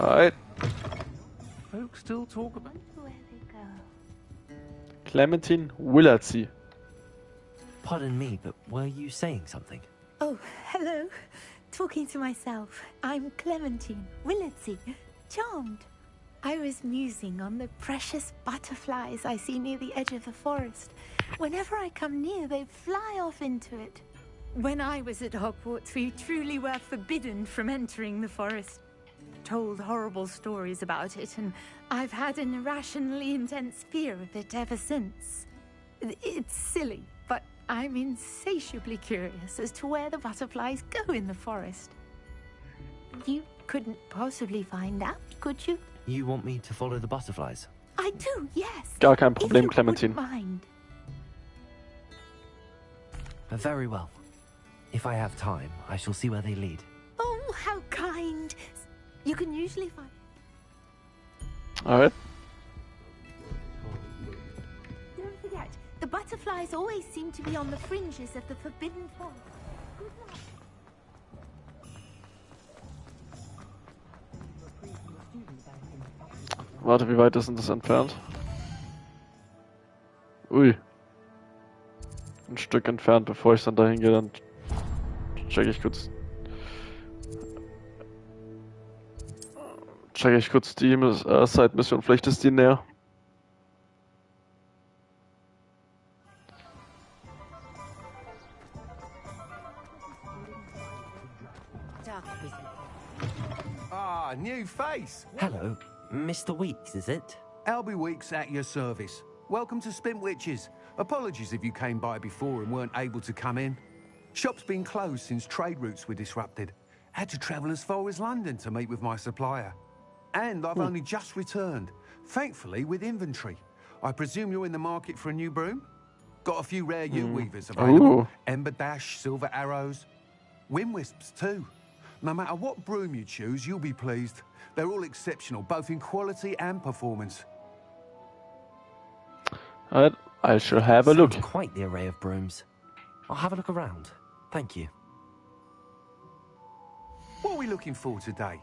Alright. Folks still talk about Where they go. Clementine Willardsey. Pardon me, but were you saying something? Oh, hello. Talking to myself. I'm Clementine Willardsey. Charmed. I was musing on the precious butterflies I see near the edge of the forest. Whenever I come near, they fly off into it. When I was at Hogwarts, we truly were forbidden from entering the forest. Told horrible stories about it, and I've had an irrationally intense fear of it ever since. It's silly, but I'm insatiably curious as to where the butterflies go in the forest. You couldn't possibly find out, could you? You want me to follow the butterflies? I do, yes. Gar kein Problem, If you Clementine. wouldn't mind. Very well. If I have time, I shall see where they lead. Oh, how kind. You can usually find... Alright. Don't forget, the butterflies always seem to be on the fringes of the forbidden forest. Good luck. Warte, wie weit ist denn das entfernt? Ui. Ein Stück entfernt, bevor ich dann dahin gehe, dann checke ich kurz. Checke ich kurz die Side-Mission, vielleicht ist die näher. Ah, new face. Hello, Mr. Weeks, is it? Albie Weeks at your service. Welcome to Spintwitches. Apologies if you came by before and weren't able to come in. Shop's been closed since trade routes were disrupted. Had to travel as far as London to meet with my supplier. And I've only just returned, thankfully with inventory. I presume you're in the market for a new broom? Got a few rare U-weavers available. Ember Dash, Silver Arrows. Wind Wisps too. No matter what broom you choose, you'll be pleased. They're all exceptional, both in quality and performance. Alright, I shall have a look. Sounds quite the array of brooms. I'll have a look around. Thank you. What are we looking for today?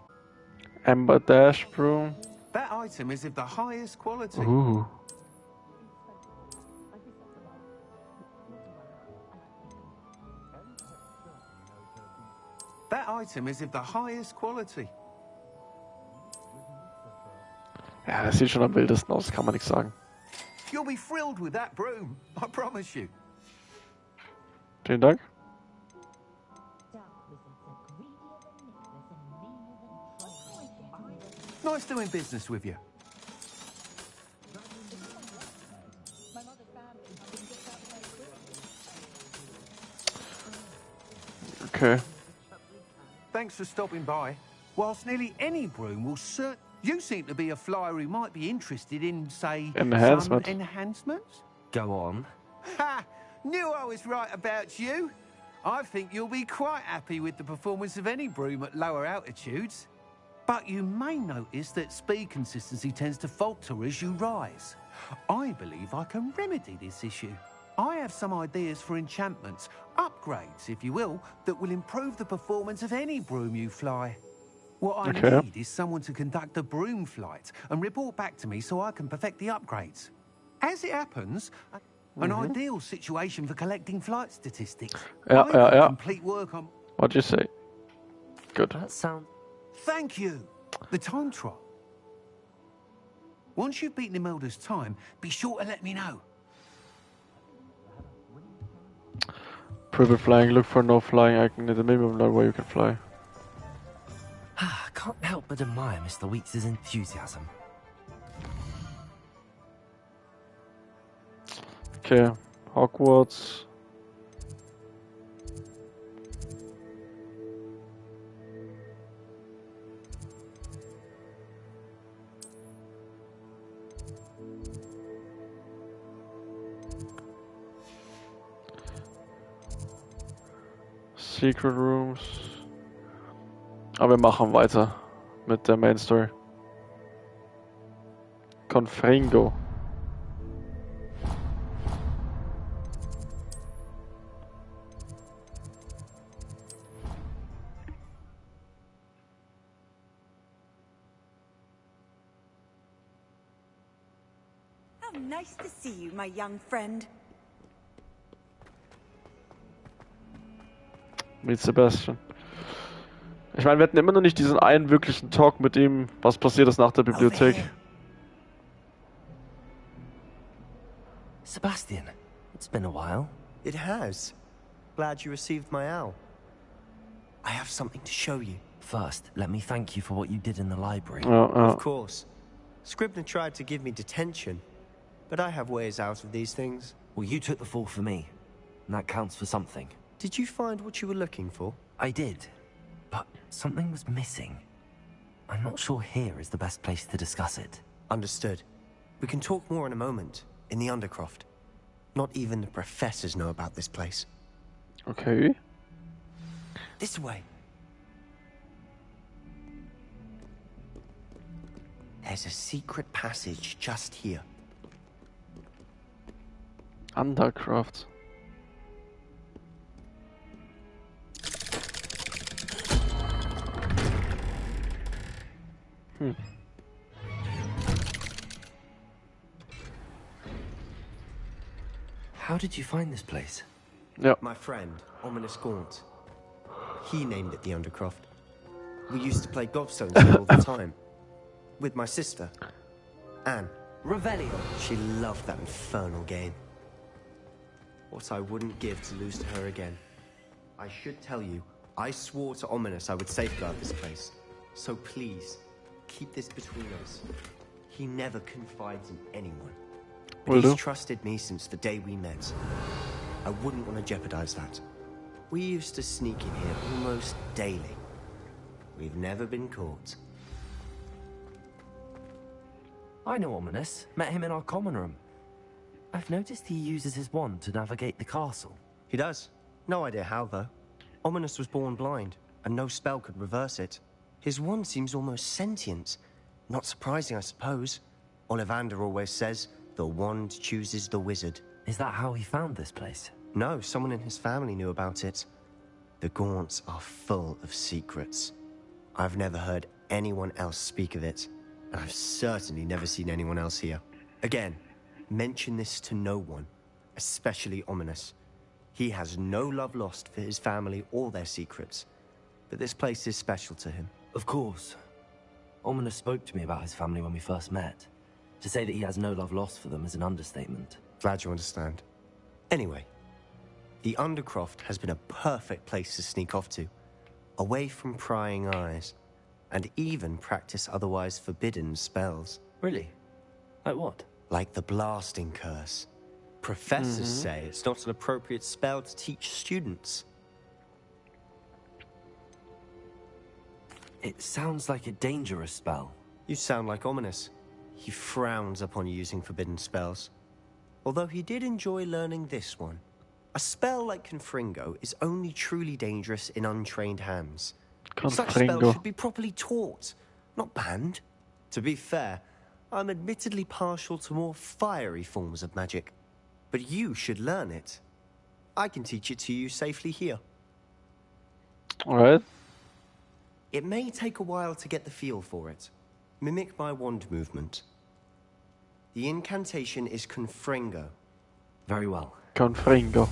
Ember Dash Broom. That item is of the highest quality. Ooh. That item is of the highest quality. Ja, das sieht schon am wildesten aus, kann man nichts sagen. You'll be thrilled with that broom, I promise you. Vielen Dank. Nice doing business with you. Okay. Thanks for stopping by. Whilst nearly any broom will you seem to be a flyer who might be interested in, say, Enhancement. some enhancements? Go on. Ha! Knew I was right about you. I think you'll be quite happy with the performance of any broom at lower altitudes. But you may notice that speed consistency tends to falter as you rise. I believe I can remedy this issue. I have some ideas for enchantments, upgrades, if you will, that will improve the performance of any broom you fly. What I need is someone to conduct a broom flight and report back to me so I can perfect the upgrades. As it happens, an ideal situation for collecting flight statistics. Complete work on... What'd you say? Good. That sounds... Thank you. The time trial. Once you've beaten Imelda's time, be sure to let me know. Private flying, look for no flying icon in the minimum level where you can fly. Can't help but admire Mr. Weeks' enthusiasm. Okay, Hogwarts. Secret Rooms. Aber wir machen weiter mit der Main Story. Confringo. How nice to see you, my young friend. Meet Sebastian. Ich meine, wir hatten immer noch nicht diesen einen wirklichen Talk mit ihm, was passiert ist nach der Bibliothek. Sebastian, it's been a while. It has. Glad you received my owl. I have something to show you. First, let me thank you for what you did in the library. Of course. Scribner tried to give me detention, but I have ways out of these things. Well, you took the fall for me, and that counts for something. Did you find what you were looking for? I did, but something was missing. I'm not sure here is the best place to discuss it. Understood. We can talk more in a moment, in the Undercroft. Not even the professors know about this place. Okay. This way. There's a secret passage just here. Undercroft. How did you find this place? Ja. My friend, Ominous Gaunt. He named it the Undercroft. We used to play gobstones here all the time. With my sister, Anne. Revelio. She loved that infernal game. What I wouldn't give to lose to her again. I should tell you, I swore to Ominous I would safeguard this place. So please, keep this between us. He never confides in anyone. But he's trusted me since the day we met. I wouldn't want to jeopardize that. We used to sneak in here almost daily. We've never been caught. I know Ominous. Met him in our common room. I've noticed he uses his wand to navigate the castle. He does. No idea how, though. Ominous was born blind, and no spell could reverse it. His wand seems almost sentient. Not surprising, I suppose. Ollivander always says, the wand chooses the wizard. Is that how he found this place? No, someone in his family knew about it. The Gaunts are full of secrets. I've never heard anyone else speak of it, and I've certainly never seen anyone else here. Again, mention this to no one, especially Ominous. He has no love lost for his family or their secrets, but this place is special to him. Of course. Ominous spoke to me about his family when we first met. To say that he has no love lost for them is an understatement. Glad you understand. Anyway, the Undercroft has been a perfect place to sneak off to, away from prying eyes, and even practice otherwise forbidden spells. Really? Like what? Like the blasting curse. Professors say it's not an appropriate spell to teach students. It sounds like a dangerous spell. You sound like Ominous. He frowns upon using forbidden spells. Although he did enjoy learning this one. A spell like Confringo is only truly dangerous in untrained hands. Such spells should be properly taught, not banned. To be fair, I'm admittedly partial to more fiery forms of magic. But you should learn it. I can teach it to you safely here. Alright. It may take a while to get the feel for it. Mimic my wand movement. The incantation is Confringo. Very well. Confringo.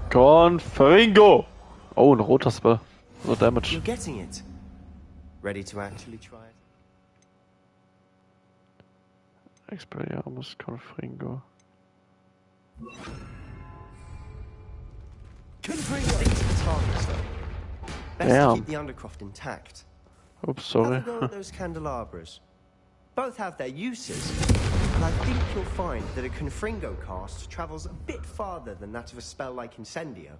Confringo! Oh, ein roter Spell. No damage. You're getting it. Ready to actually try it? Expelliarmus Confringo. Confringo! Stick to the targets, though. Best to keep the Undercroft intact. Oops, sorry. Have a go at those candelabras. Both have their uses, and I think you'll find that a Confringo cast travels a bit farther than that of a spell like Incendio.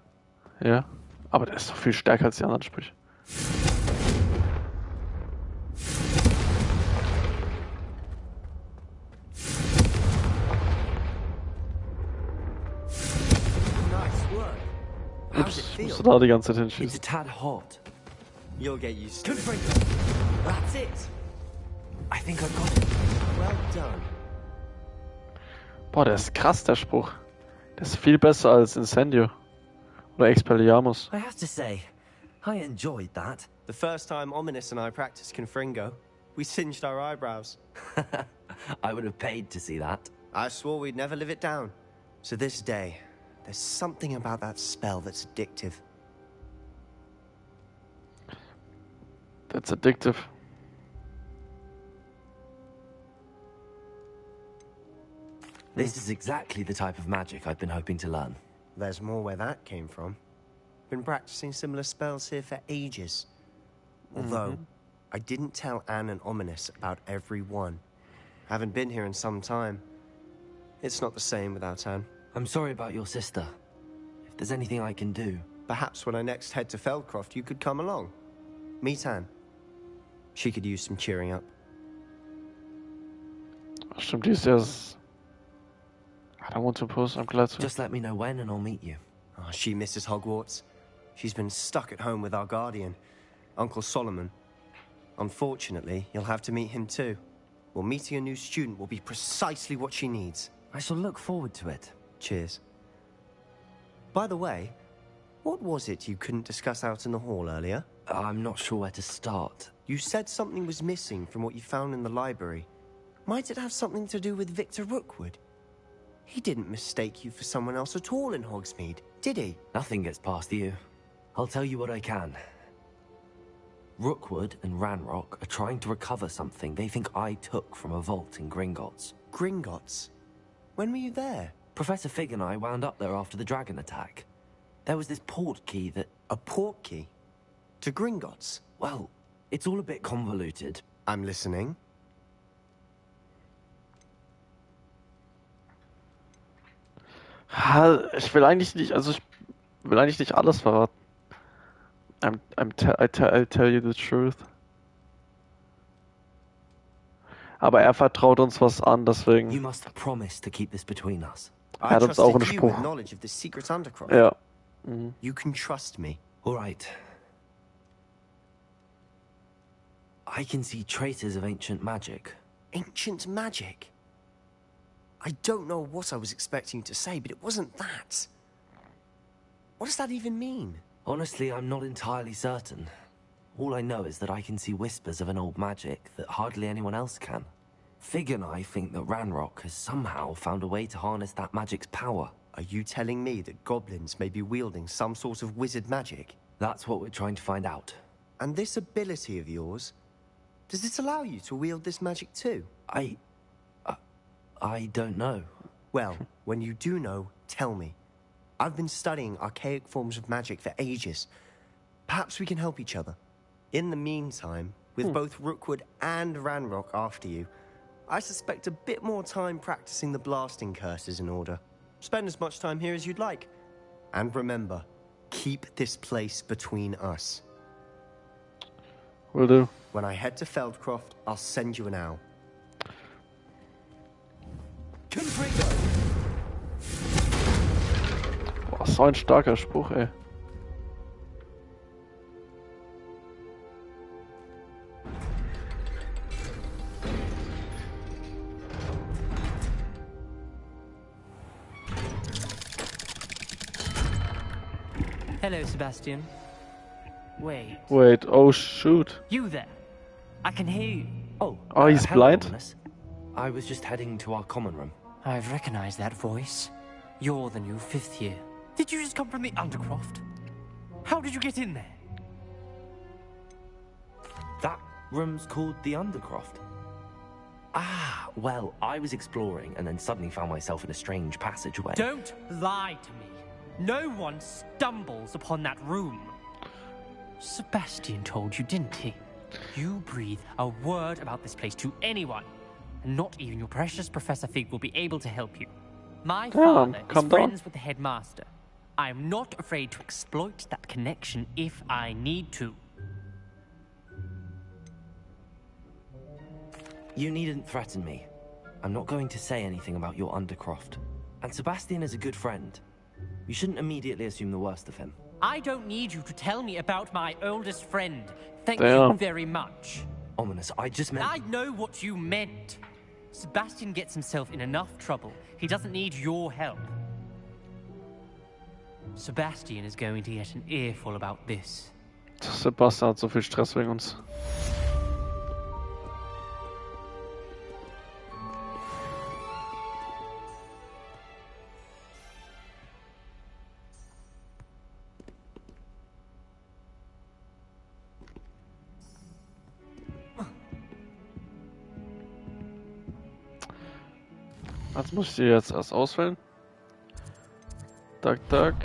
Ja, aber der ist doch viel stärker als die anderen Sprüche. Nice work. How's it Ups, feel? musst du da die ganze Zeit It's a hinschießen. tad hot. You'll get used to it. That's it. I think I've got it. Well done. Boah, der ist krass, der Spruch. Der ist viel besser als Incendio. Oder Expelliarmus. I have to say, I enjoyed that. The first time Ominous and I practiced Confringo, we singed our eyebrows. I would have paid to see that. I swore we'd never live it down. To this day, there's something about that spell that's addictive. That's addictive. This is exactly the type of magic I've been hoping to learn. There's more where that came from. Been practicing similar spells here for ages. Although, I didn't tell Anne and Ominous about every one. Haven't been here in some time. It's not the same without Anne. I'm sorry about your sister. If there's anything I can do... Perhaps when I next head to Feldcroft, you could come along. Meet Anne. She could use some cheering up. Stimmt, die ist ja... I don't want to pause, I'm glad to. Just let me know when and I'll meet you. Oh, she misses Hogwarts. She's been stuck at home with our guardian, Uncle Solomon. Unfortunately, you'll have to meet him too. Well, meeting a new student will be precisely what she needs. I shall look forward to it. Cheers. By the way, what was it you couldn't discuss out in the hall earlier? I'm not sure where to start. You said something was missing from what you found in the library. Might it have something to do with Victor Rookwood? He didn't mistake you for someone else at all in Hogsmeade, did he? Nothing gets past you. I'll tell you what I can. Rookwood and Ranrock are trying to recover something they think I took from a vault in Gringotts. Gringotts? When were you there? Professor Fig and I wound up there after the dragon attack. There was this port key that... A port key? To Gringotts? Well, it's all a bit convoluted. I'm listening. Ich will eigentlich nicht, also ich will eigentlich nicht alles verraten. I'll tell you the truth. Aber er vertraut uns was an, deswegen. You must promise to keep this between us. Er hat uns auch einen Spruch. Knowledge of the secret undercroft. Ja. You can trust me. All right. I can see traces of ancient magic. Ancient magic? I don't know what I was expecting you to say, but it wasn't that. What does that even mean? Honestly, I'm not entirely certain. All I know is that I can see whispers of an old magic that hardly anyone else can. Fig and I think that Ranrock has somehow found a way to harness that magic's power. Are you telling me that goblins may be wielding some sort of wizard magic? That's what we're trying to find out. And this ability of yours, does it allow you to wield this magic too? I don't know. Well, when you do know, tell me. I've been studying archaic forms of magic for ages. Perhaps we can help each other. In the meantime, with both Rookwood and Ranrock after you, I suspect a bit more time practicing the blasting curse is in order. Spend as much time here as you'd like. And remember, keep this place between us. Will do. When I head to Feldcroft, I'll send you an owl. Boah, so ein starker Spruch, ey. Hello, Sebastian. Wait. Wait, oh shoot. You there? I can hear you. Oh, He's hello, blind? Ominous. I was just heading to our common room. I've recognized that voice. You're the new 5th year. Did you just come from the Undercroft? How did you get in there? That room's called the Undercroft. Ah, well, I was exploring and then suddenly found myself in a strange passageway. Don't lie to me. No one stumbles upon that room. Sebastian told you, didn't he? You breathe a word about this place to anyone, and not even your precious Professor Fig will be able to help you. My father is friends with the headmaster. I am not afraid to exploit that connection if I need to. You needn't threaten me. I'm not going to say anything about your Undercroft. And Sebastian is a good friend. You shouldn't immediately assume the worst of him. I don't need you to tell me about my oldest friend. Thank you very much. Ominous, I just meant... I know what you meant. Sebastian gets himself in enough trouble. He doesn't need your help. Sebastian is going to get an earful about this. Sebastian hat so viel Stress wegen uns. Also muss ich die jetzt erst auswählen. Tak, tak.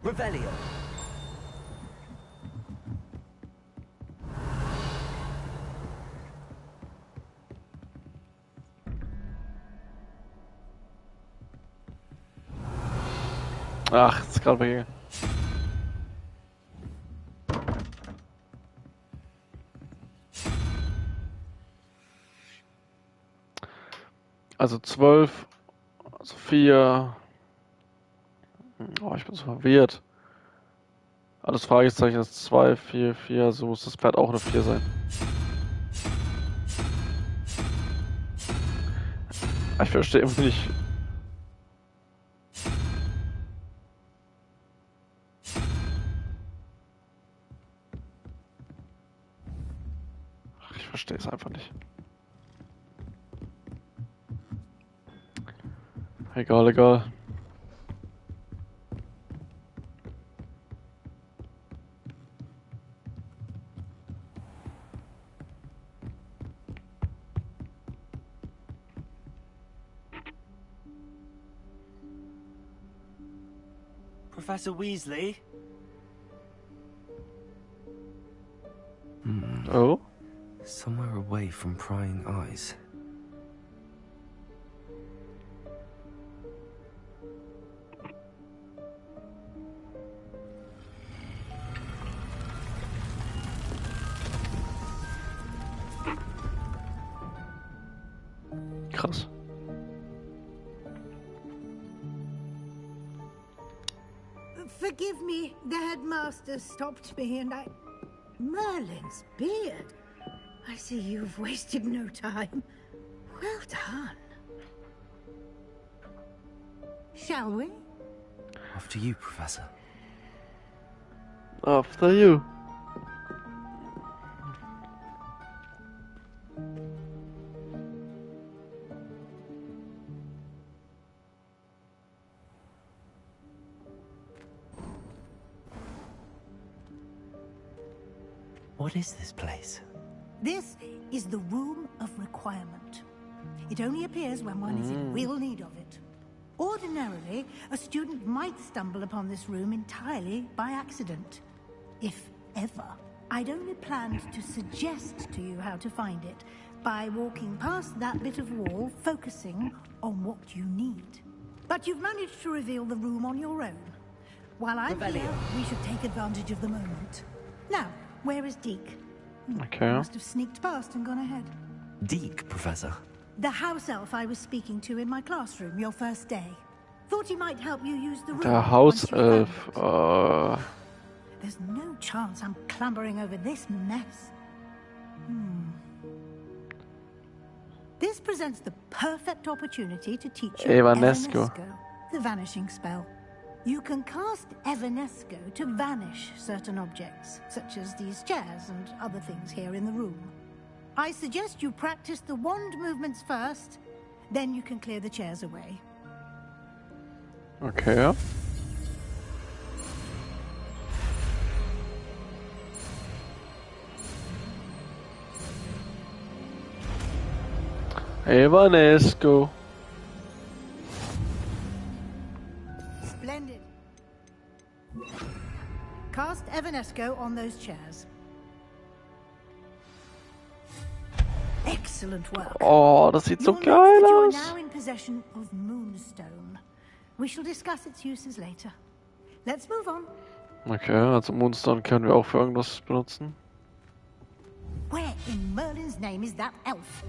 Revelio. Ach, ist gerade weggegangen. Also 12, also 4. Oh, ich bin so verwirrt. Alles Fragezeichen ist 2, 4, 4. So muss das Pferd auch eine 4 sein. Ich verstehe immer nicht. Ich verstehe es einfach nicht. Egal, egal. Professor Weasley? Oh? Somewhere away from prying eyes. Krass. Forgive me, the headmaster stopped me and I... Merlin's beard. I see you've wasted no time. Well done. Shall we? After you, Professor. After you. What is this place? This is the Room of Requirement. It only appears when one is in real need of it. Ordinarily, a student might stumble upon this room entirely by accident. If ever. I'd only planned to suggest to you how to find it by walking past that bit of wall, focusing on what you need. But you've managed to reveal the room on your own. While I'm here, we should take advantage of the moment. Now, where is Deke? Okay. Must have sneaked past and gone ahead. Deke, Professor. The house elf I was speaking to in my classroom your first day. Thought he might help you use the room. Der once you Hauself. found it. There's no chance I'm clambering over this mess. This presents the perfect opportunity to teach you Evanesco. the vanishing spell. You can cast Evanesco to vanish certain objects, such as these chairs and other things here in the room. I suggest you practice the wand movements first, then you can clear the chairs away. Okay. Evanesco. Splendid. Cast Evanesco on those chairs. Excellent work. Oh, das sieht so You'll geil note that you aus. are now in possession of Moonstone. We shall discuss its uses later. Let's move on. Okay, also Moonstone können wir auch für irgendwas benutzen. Where in Merlin's name is that elf?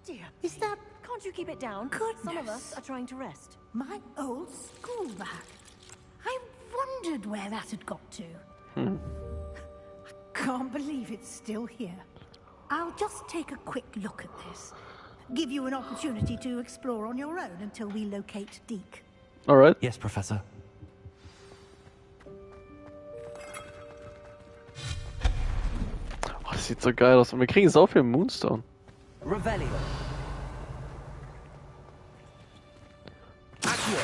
Dear Is that... Can't you keep it down? Goodness. Some of us are trying to rest. my old school bag. I wondered where that had got to. I can't believe it's still here. I'll just take a quick look at this. Give you an opportunity to explore on your own until we locate Deke. Alright. Yes, Professor. Oh, das sieht so geil aus. Und wir kriegen so viel Moonstone. Revelio. Accio.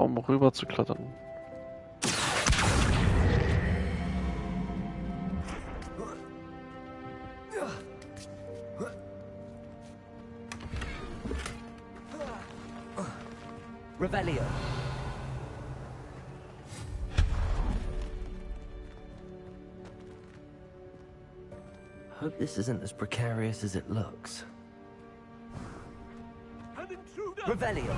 Um rüber zu klettern. Revelio. Hope this isn't as precarious as it looks. Revelio.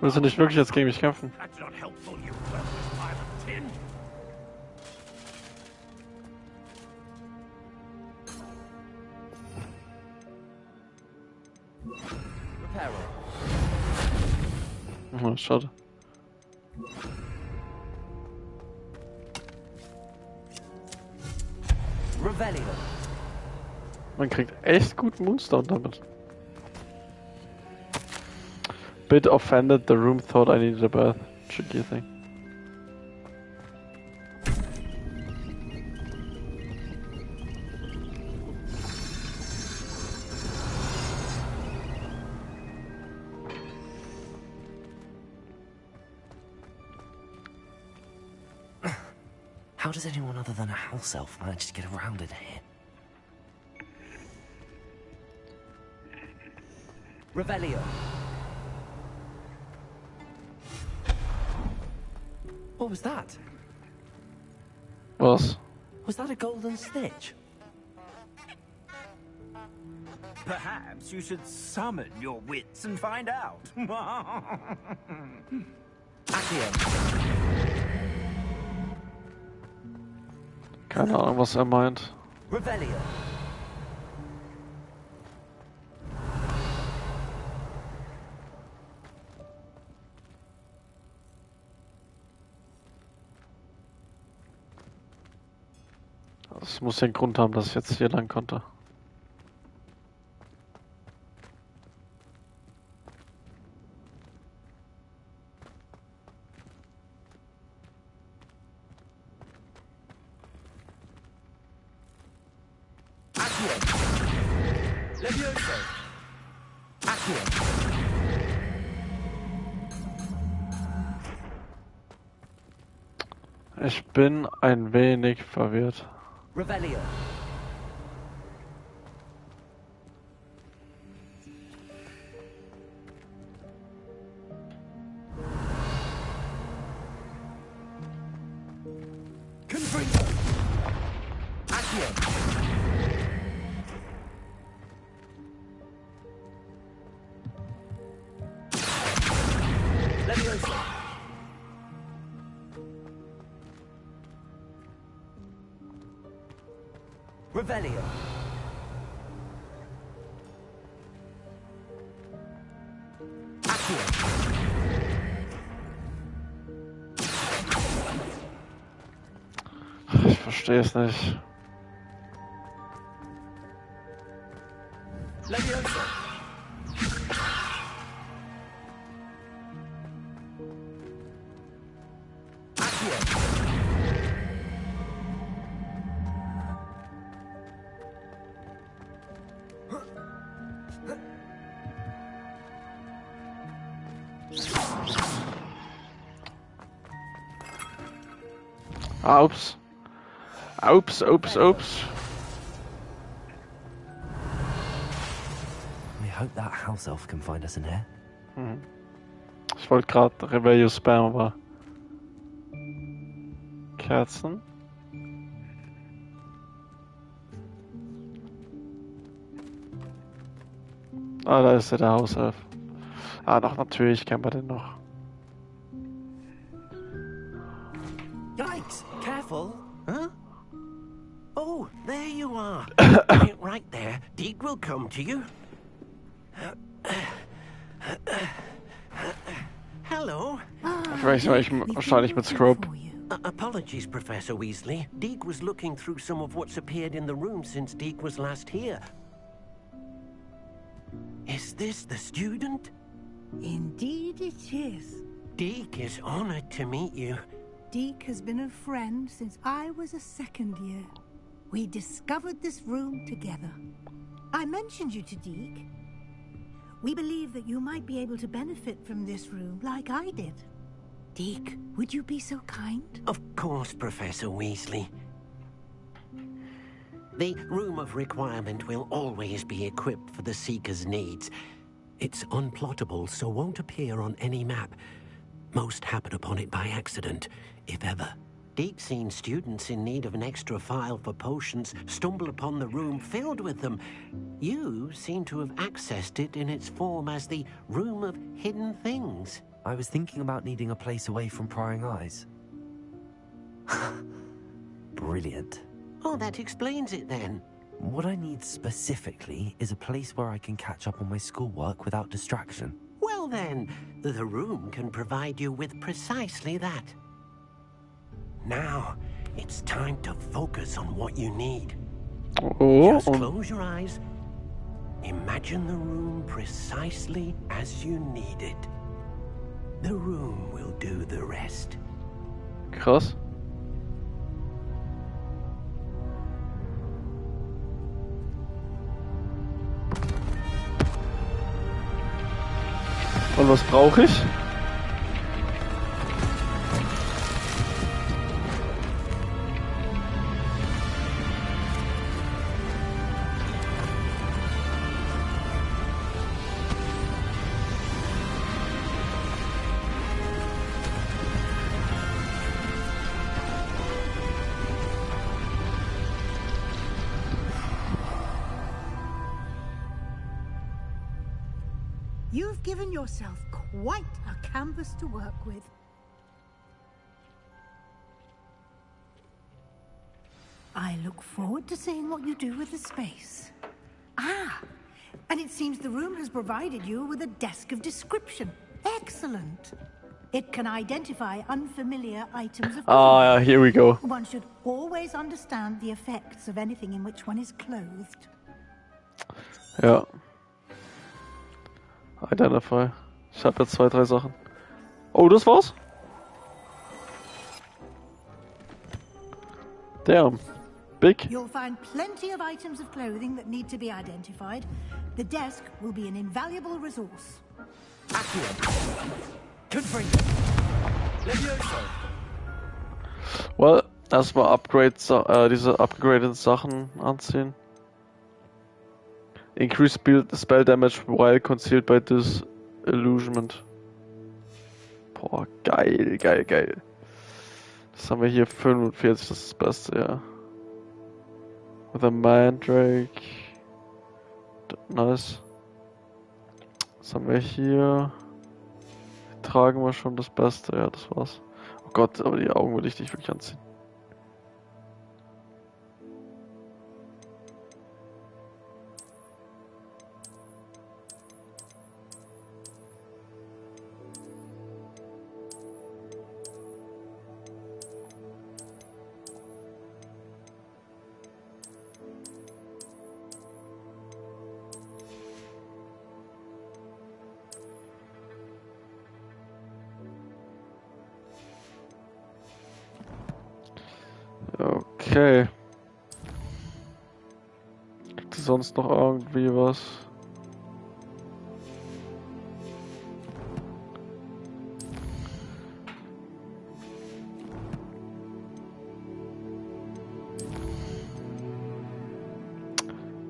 Willst du nicht wirklich jetzt gegen mich kämpfen? That's not helpful, you worthless pile of tin. Reparo. Oh, schade. Revelio. Man kriegt echt gut Moonstone damit. Bit offended, the room thought I needed a bath. Tricky thing. How does anyone other than a house elf manage to get around in here? Revelio. What was that? Was? Was that a golden stitch? Perhaps you should summon your wits and find out. Accio. Keine Ahnung, was er meint. Revelio. Das muss ja einen Grund haben, dass ich jetzt hier lang konnte. Levioso. Accio. Ich bin ein wenig verwirrt. Revelio. Confringo. Accio. Levioso. Revelio. Accio. Ich verstehe es nicht. Levioso. Accio. Oops. Oops. We hope that house elf can find us in here. Ich wollte gerade Revelio spammen, aber... Kerzen? Ah, da ist ja der Hauself. Ah, doch, natürlich kennen wir den noch. Yikes! Careful! Huh? Oh, there you are. Right there. Deke will come to you. Hello. Wahrscheinlich mit Scrub. Apologies, Professor Weasley. Deke was looking through some of what's appeared in the room since Deke was last here. Is this the student? Indeed it is. Deke is honored to meet you. Deke has been a friend since I was a second year. We discovered this room together. I mentioned you to Deke. We believe that you might be able to benefit from this room like I did. Deke, would you be so kind? Of course, Professor Weasley. The Room of Requirement will always be equipped for the Seeker's needs. It's unplottable, so won't appear on any map. Most happen upon it by accident, if ever. Deke's seen students in need of an extra file for potions stumble upon the room filled with them. You seem to have accessed it in its form as the Room of Hidden Things. I was thinking about needing a place away from prying eyes. Brilliant. Oh, that explains it then. What I need specifically is a place where I can catch up on my schoolwork without distraction. Well then, the room can provide you with precisely that. Now, it's time to focus on what you need. Just close your eyes. Imagine the room precisely as you need it. The room will do the rest. Krass. Und was brauche ich? You've given yourself quite a canvas to work with. I look forward to seeing what you do with the space. Ah, and it seems the room has provided you with a desk of description. Excellent. It can identify unfamiliar items of Ah, here we go. One should always understand the effects of anything in which one is clothed. Ja. Identify. Ich habe jetzt 2, 3 Sachen. Oh, das war's? Damn. Big. You'll find plenty of items of clothing that need to be identified. The desk will be an invaluable resource. Well, erstmal diese upgraded Sachen anziehen. Increase spell damage while concealed by disillusionment. Boah, geil, geil, geil. Das haben wir hier 45, das ist das Beste, ja. With a Mandrake. Nice. Was haben wir hier? Tragen wir schon das Beste, ja, das war's. Oh Gott, aber die Augen will ich nicht wirklich anziehen. Okay. Gibt es sonst noch irgendwie was?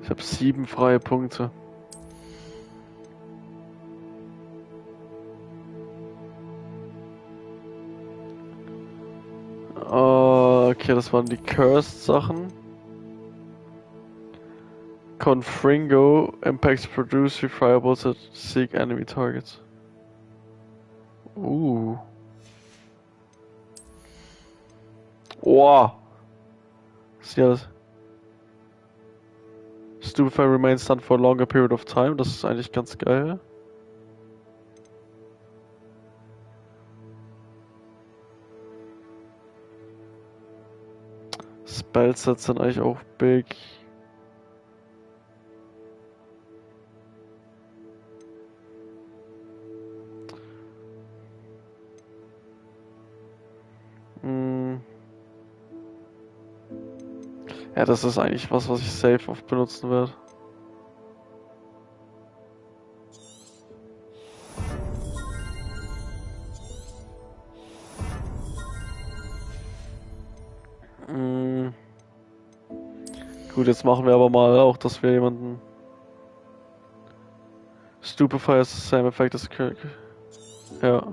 Ich habe 7 freie Punkte. Okay, das waren die Cursed-Sachen. Confringo impacts produce fireballs that seek enemy targets. Oh. Was ist hier alles? Stupefy remains stunned for a longer period of time. Das ist eigentlich ganz geil. Spellsets sind eigentlich auch big. Ja, das ist eigentlich was ich safe oft benutzen werde. Gut, jetzt machen wir aber mal auch, dass wir jemanden... Stupefy is the same effect as Kirk. Ja.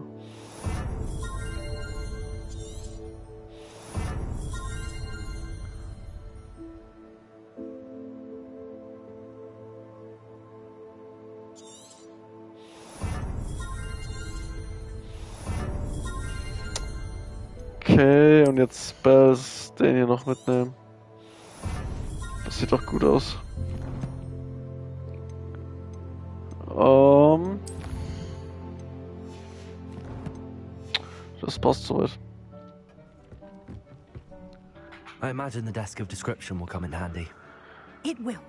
Okay, und jetzt Spells den hier noch mitnehmen. Das sieht doch gut aus. Das passt soweit. I imagine the desk of description will come in handy. It will.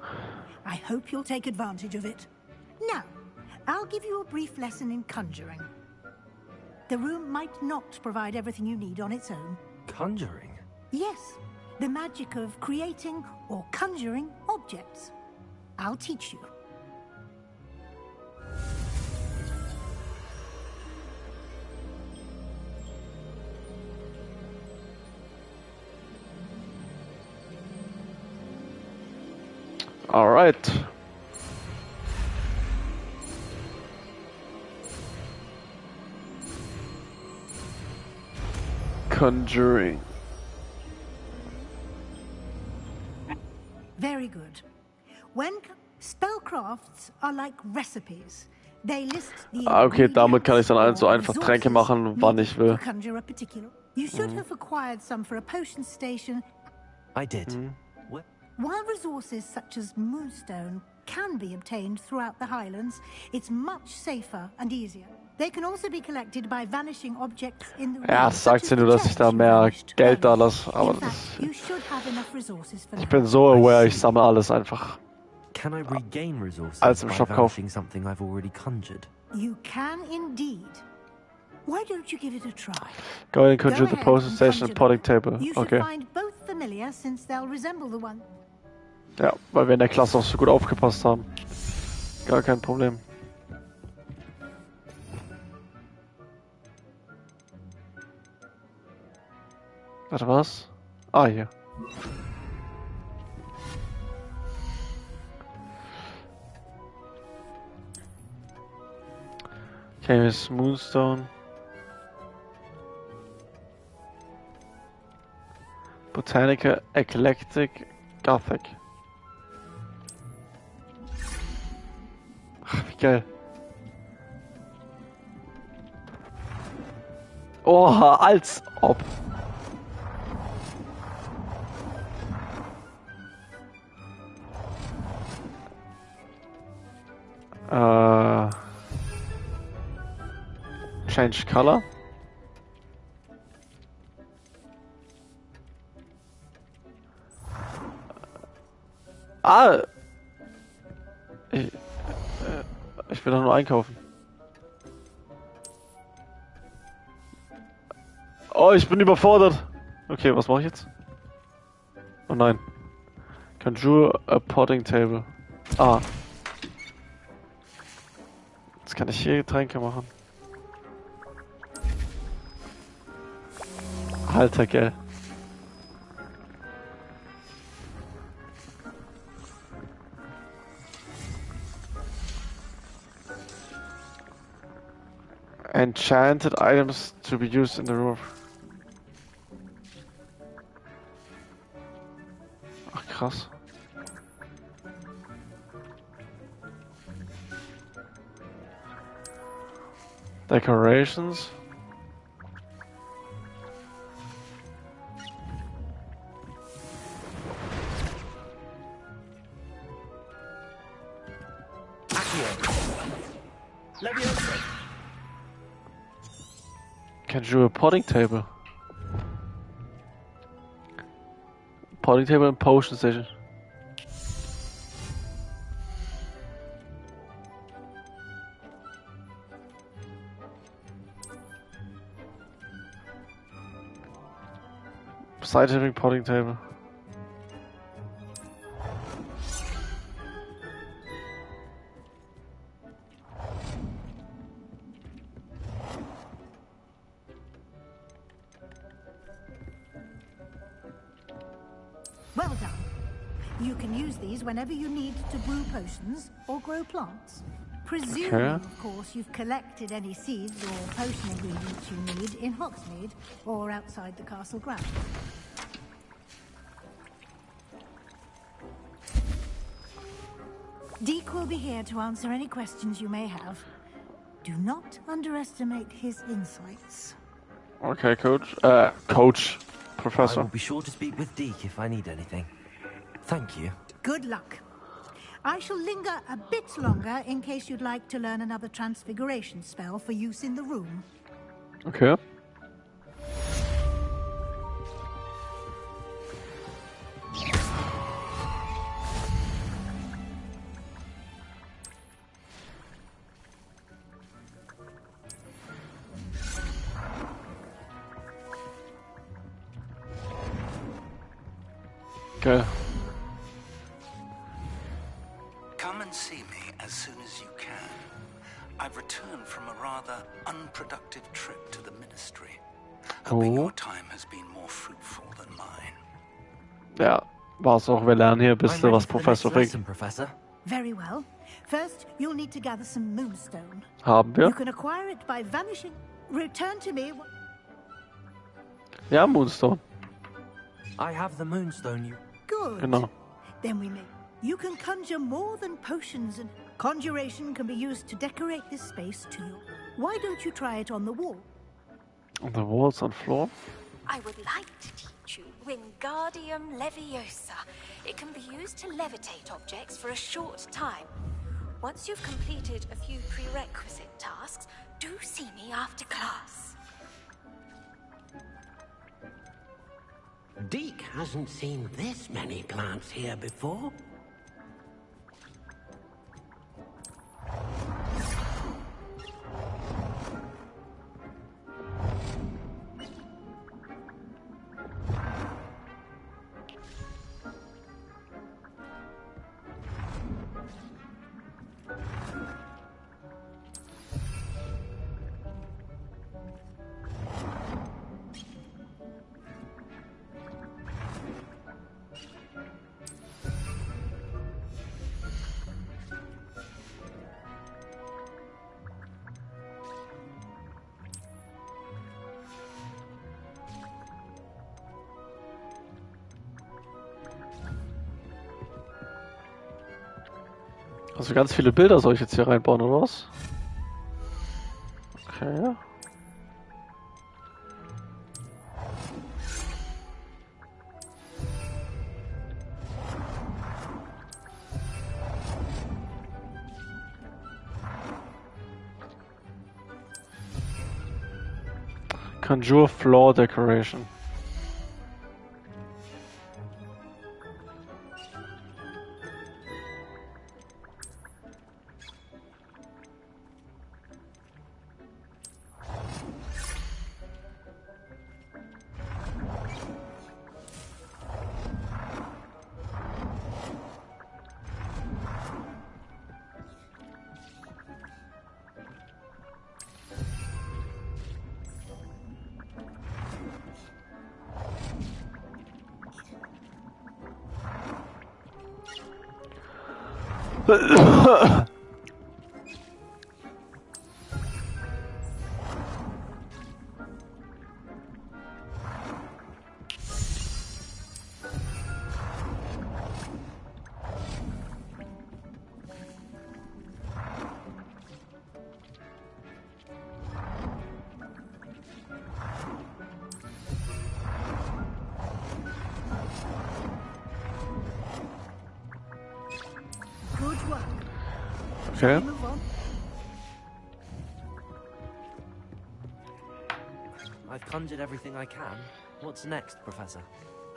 I hope you'll take advantage of it. Now, I'll give you a brief lesson in conjuring. The room might not provide everything you need on its own. Conjuring? Yes, the magic of creating or conjuring objects. I'll teach you. All right. Conjuring. Very good. When spellcrafts are like recipes. They list the Okay, damit kann ich dann so einfach Tränke machen, wann ich will. You should have acquired some for a potion station. I did. While resources such as moonstone can be obtained throughout the Highlands, it's much safer and easier. They can also be collected by vanishing objects in the Ja, sagt sie nur, dass ich da mehr Geld da lasse, aber das, ich bin so aware, ich sammle alles einfach. Can I regain resources Alles im by Shop kaufen. vanishing something I've already conjured? You can indeed. Why don't you give it a try? Go ahead and conjure the potion station and potting table. You should Okay. find both familiar since they'll resemble the one. Ja, weil wir in der Klasse auch so gut aufgepasst haben. Gar kein Problem. Warte, was? Ah, hier. Okay, hier ist Moonstone. Botanica, Eclectic, Gothic. Ach, wie geil. Oha, als ob. Change color. Ich will doch nur einkaufen. Oh, ich bin überfordert. Okay, was mache ich jetzt? Oh nein. Conjure a potting table. Ah. Jetzt kann ich hier Getränke machen. Alter, gell. Enchanted items to be used in the room. Ach, krass. Decorations. Leviosa. Can you do a potting table? Potting table and potion station. Scientific potting table. Well done. You can use these whenever you need to brew potions or grow plants. Presuming, of course, you've collected any seeds or potion ingredients you need in Hogsmeade or outside the castle grounds. Deke will be here to answer any questions you may have. Do not underestimate his insights. Okay, Coach. Professor. I will be sure to speak with Deke if I need anything. Thank you. Good luck. I shall linger a bit longer in case you'd like to learn another transfiguration spell for use in the room. Okay. Okay. Come and see me as soon as you can. I've returned from a rather unproductive trip to the Ministry. Hoping your time has been more fruitful than mine. Ja, war's auch. Wir lernen hier ein bisschen was Professor Rick. Very well. First, you'll need to gather some moonstone. Haben wir? You can acquire it by vanishing. Return to me. Ja, Moonstone. I have the moonstone. You. Good. Genau. Then we may. You can conjure more than potions, and conjuration can be used to decorate this space too. Why don't you try it on the wall? On the walls and floor? I would like to teach you Wingardium Leviosa. It can be used to levitate objects for a short time. Once you've completed a few prerequisite tasks, do see me after class. Deke hasn't seen this many plants here before. Also ganz viele Bilder soll ich jetzt hier reinbauen, oder was? Okay. Conjure floor decoration. Okay. conjured everything I can. What's next, Professor?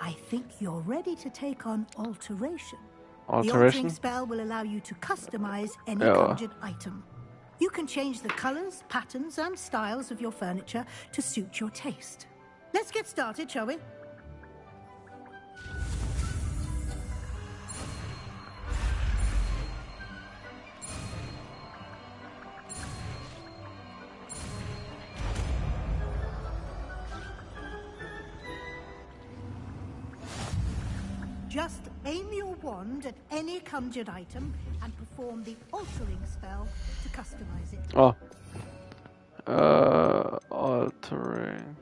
I think you're ready to take on alteration. The Alteration? altering spell will allow you to customize any Ja. conjured item. You can change the colors, patterns, and styles of your furniture to suit your taste. Let's get started, shall we? Just aim your wand at any conjured item and perform the altering spell to customize it. Oh. Altering.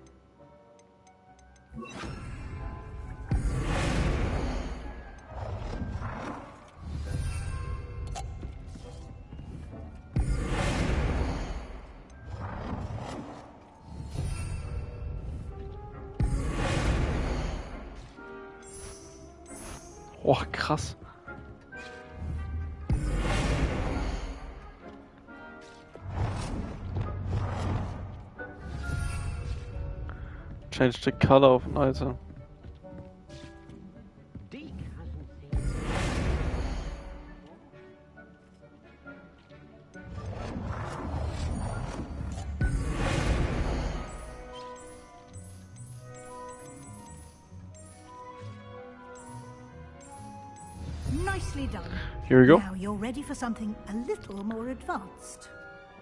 Oh, krass. Change the color of an item. Nicely done. Here we go. Now you're ready for something a little more advanced.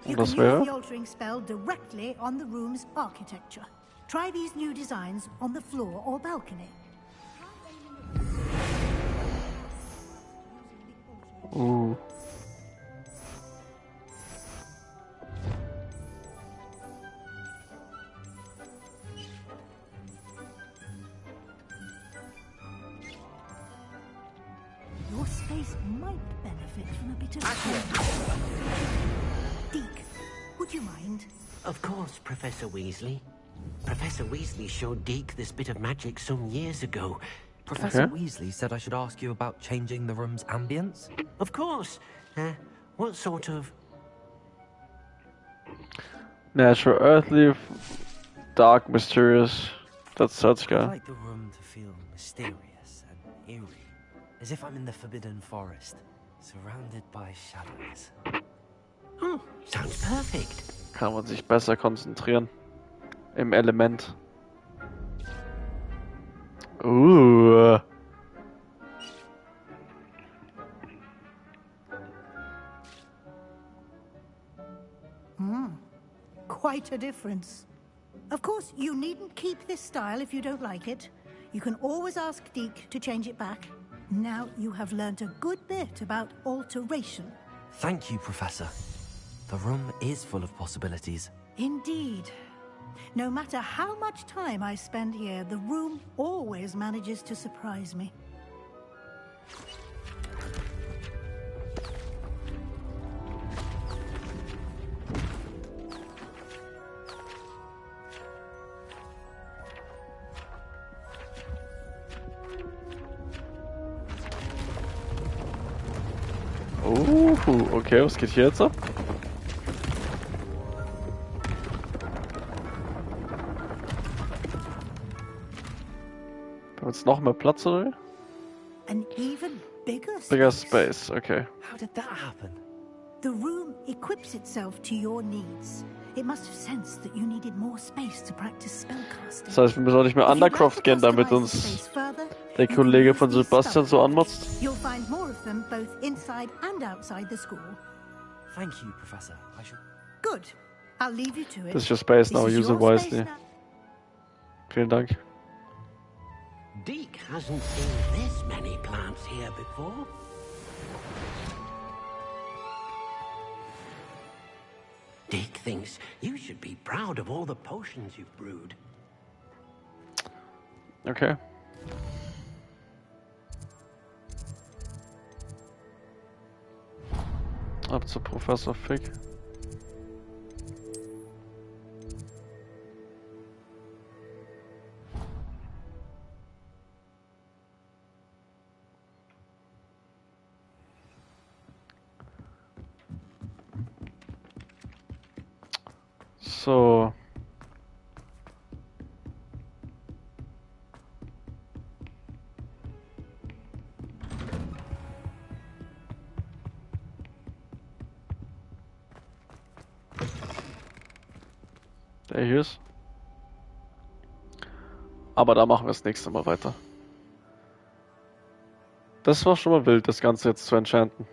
You Das can use wäre? the altering spell directly on the room's architecture. Try these new designs on the floor or balcony. Ooh. Your space might benefit from a bit of... Deke, would you mind? Of course, Professor Weasley. Professor Weasley showed Deke this bit of magic some years ago. Professor Weasley said I should ask you about changing the room's ambience? Of course. What sort of... Natural, earthly, dark, mysterious. That sounds I'd good. like the room to feel mysterious and eerie, as if I'm in the Forbidden Forest, surrounded by shadows. Oh, sounds perfect. Kann man sich besser konzentrieren. Im Element. Quite a difference. Of course, you needn't keep this style if you don't like it. You can always ask Deke to change it back. Now you have learned a good bit about alteration. Thank you, Professor. The room is full of possibilities. Indeed. No matter how much time I spend here, the room always manages to surprise me. Okay, was geht hier jetzt ab? Wir haben jetzt noch mehr Platz, oder? An even bigger space. Bigger space, okay. How did that happen? The room equips itself to your needs. It must have sensed that you needed more space to practice spellcasting. Das heißt, wir müssen auch nicht mehr Undercroft gehen, damit uns der Kollege von Sebastian so anmotzt. You'll find more of them both inside and outside the school. Thank you, Professor. I should... Good. I'll leave you to it. This is your space now, This is use it your wisely. space now. Vielen Dank. Deke hasn't seen this many plants here before. Deke thinks you should be proud of all the potions you've brewed. Okay. Ab zu Professor Fick. So. Der hier ist. Aber da machen wir das nächste Mal weiter. Das war schon mal wild, das Ganze jetzt zu enchanten.